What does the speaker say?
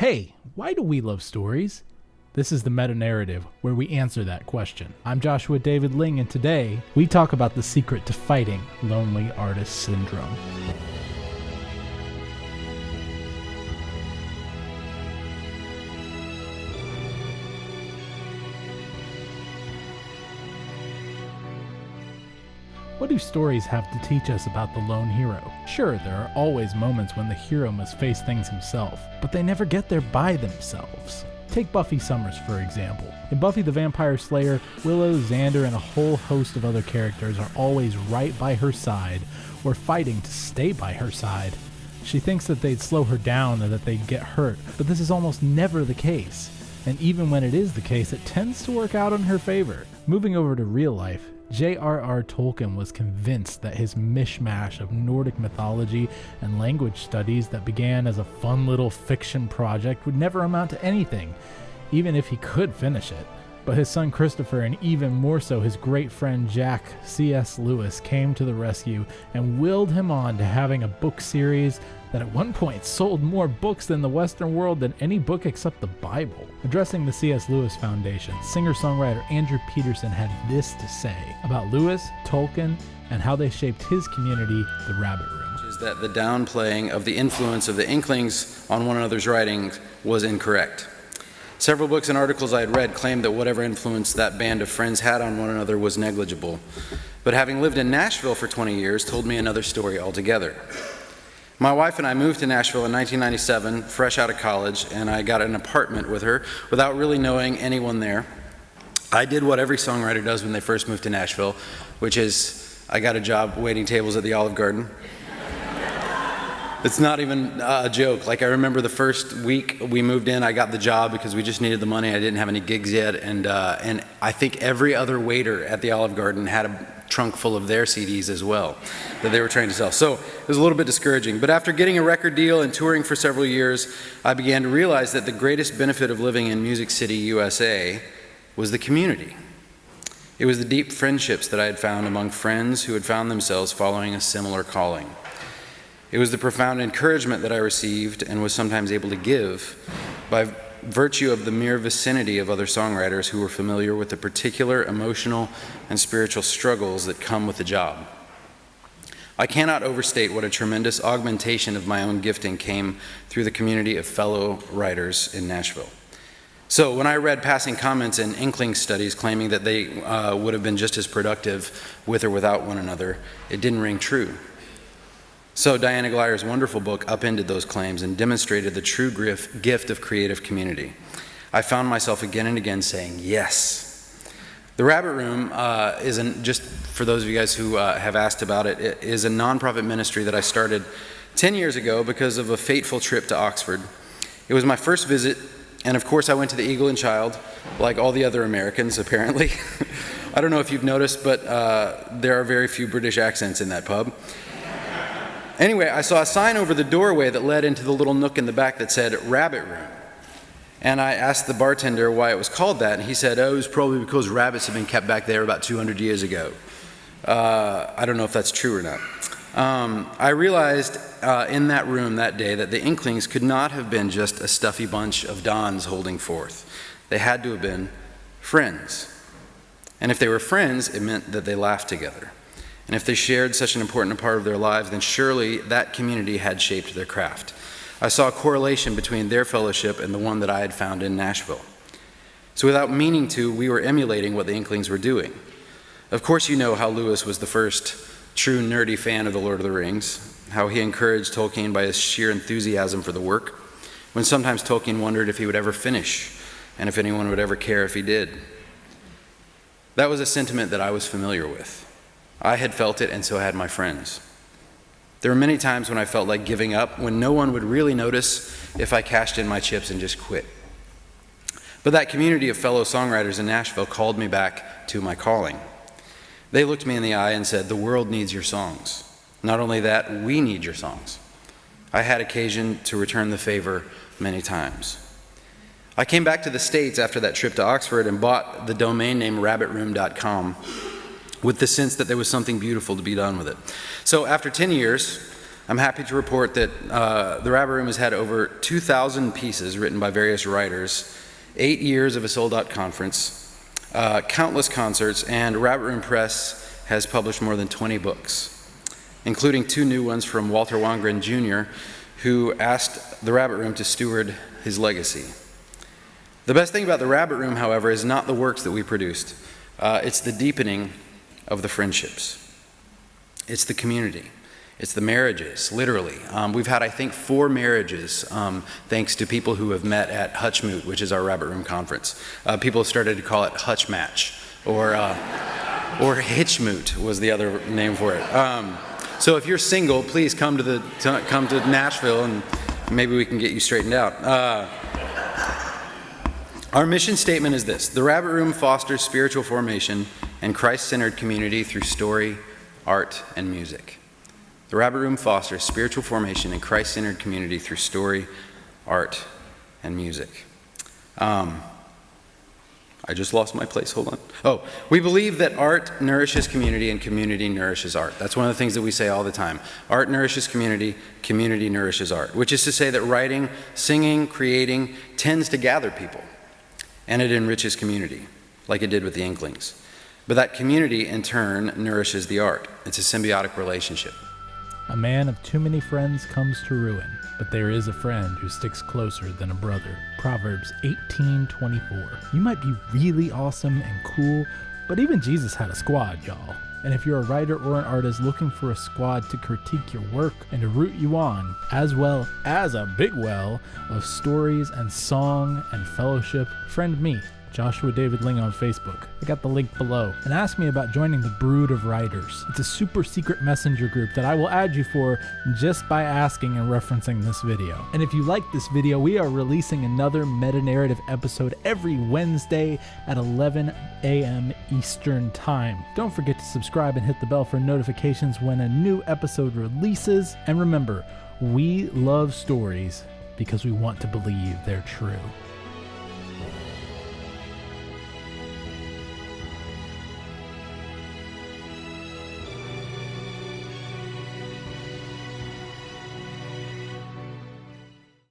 Hey, why do we love stories? This is the meta-narrative where we answer that question. I'm Joshua David Ling, and today we talk about the secret to fighting lonely artist syndrome. What do stories have to teach us about the lone hero? Sure, there are always moments when the hero must face things himself, but they never get there by themselves. Take Buffy Summers, for example. In Buffy the Vampire Slayer, Willow, Xander, and a whole host of other characters are always right by her side, or fighting to stay by her side. She thinks that they'd slow her down or that they'd get hurt, but this is almost never the case. And even when it is the case, it tends to work out in her favor. Moving over to real life, J.R.R. Tolkien was convinced that his mishmash of Nordic mythology and language studies that began as a fun little fiction project would never amount to anything, even if he could finish it. But his son Christopher, and even more so his great friend Jack C.S. Lewis, came to the rescue and willed him on to having a book series that at one point sold more books in the Western world than any book except the Bible. Addressing the C.S. Lewis Foundation, singer-songwriter Andrew Peterson had this to say about Lewis, Tolkien, and how they shaped his community, the Rabbit Room. Is that the downplaying of the influence of the Inklings on one another's writings was incorrect. Several books and articles I had read claimed that whatever influence that band of friends had on one another was negligible. But having lived in Nashville for 20 years told me another story altogether. My wife and I moved to Nashville in 1997, fresh out of college, and I got an apartment with her without really knowing anyone there. I did what every songwriter does when they first move to Nashville, which is I got a job waiting tables at the Olive Garden. It's not even a joke. Like, I remember the first week we moved in, I got the job because we just needed the money. I didn't have any gigs yet, and I think every other waiter at the Olive Garden had a trunk full of their CDs as well that they were trying to sell. So it was a little bit discouraging. But after getting a record deal and touring for several years, I began to realize that the greatest benefit of living in Music City, USA, was the community. It was the deep friendships that I had found among friends who had found themselves following a similar calling. It was the profound encouragement that I received and was sometimes able to give by virtue of the mere vicinity of other songwriters who were familiar with the particular emotional and spiritual struggles that come with the job. I cannot overstate what a tremendous augmentation of my own gifting came through the community of fellow writers in Nashville. So when I read passing comments in Inkling studies claiming that they would have been just as productive with or without one another, it didn't ring true. So Diana Gleyer's wonderful book upended those claims and demonstrated the true gift of creative community. I found myself again and again saying yes. The Rabbit Room just for those of you guys who have asked about it, it is a nonprofit ministry that I started 10 years ago because of a fateful trip to Oxford. It was my first visit, and of course I went to the Eagle and Child, like all the other Americans apparently. I don't know if you've noticed, but there are very few British accents in that pub. Anyway, I saw a sign over the doorway that led into the little nook in the back that said Rabbit Room. And I asked the bartender why it was called that, and he said, oh, it was probably because rabbits have been kept back there about 200 years ago. I don't know if that's true or not. I realized in that room that day that the Inklings could not have been just a stuffy bunch of dons holding forth. They had to have been friends. And if they were friends, it meant that they laughed together. And if they shared such an important part of their lives, then surely that community had shaped their craft. I saw a correlation between their fellowship and the one that I had found in Nashville. So without meaning to, we were emulating what the Inklings were doing. Of course you know how Lewis was the first true nerdy fan of The Lord of the Rings, how he encouraged Tolkien by his sheer enthusiasm for the work, when sometimes Tolkien wondered if he would ever finish, and if anyone would ever care if he did. That was a sentiment that I was familiar with. I had felt it, and so had my friends. There were many times when I felt like giving up, when no one would really notice if I cashed in my chips and just quit. But that community of fellow songwriters in Nashville called me back to my calling. They looked me in the eye and said, the world needs your songs. Not only that, we need your songs. I had occasion to return the favor many times. I came back to the States after that trip to Oxford and bought the domain name rabbitroom.com. with the sense that there was something beautiful to be done with it. So after 10 years, I'm happy to report that the Rabbit Room has had over 2,000 pieces written by various writers, 8 years of a sold-out conference, countless concerts, and Rabbit Room Press has published more than 20 books, including 2 new ones from Walter Wangren Jr., who asked the Rabbit Room to steward his legacy. The best thing about the Rabbit Room, however, is not the works that we produced. It's the deepening of the friendships. It's the community. It's the marriages, literally. We've had, I think, 4 marriages thanks to people who have met at Hutchmoot, which is our Rabbit Room conference. People have started to call it Hutch Match, or Hitchmoot was the other name for it. So if you're single, please come to Nashville, and maybe we can get you straightened out. Our mission statement is this: the Rabbit Room fosters spiritual formation and Christ-centered community through story, art, and music. The Rabbit Room fosters spiritual formation and Christ-centered community through story, art, and music. I just lost my place, hold on. We believe that art nourishes community and community nourishes art. That's one of the things that we say all the time. Art nourishes community, community nourishes art, which is to say that writing, singing, creating tends to gather people, and it enriches community, like it did with the Inklings. But that community, in turn, nourishes the art. It's a symbiotic relationship. A man of too many friends comes to ruin, but there is a friend who sticks closer than a brother. Proverbs 18:24. You might be really awesome and cool, but even Jesus had a squad, y'all. And if you're a writer or an artist looking for a squad to critique your work and to root you on, as well as a big well of stories and song and fellowship, friend me, Joshua David Ling on Facebook. I got the link below. And ask me about joining the Brood of Writers. It's a super secret messenger group that I will add you for just by asking and referencing this video. And if you like this video, we are releasing another meta-narrative episode every Wednesday at 11 a.m. Eastern Time. Don't forget to subscribe and hit the bell for notifications when a new episode releases. And remember, we love stories because we want to believe they're true.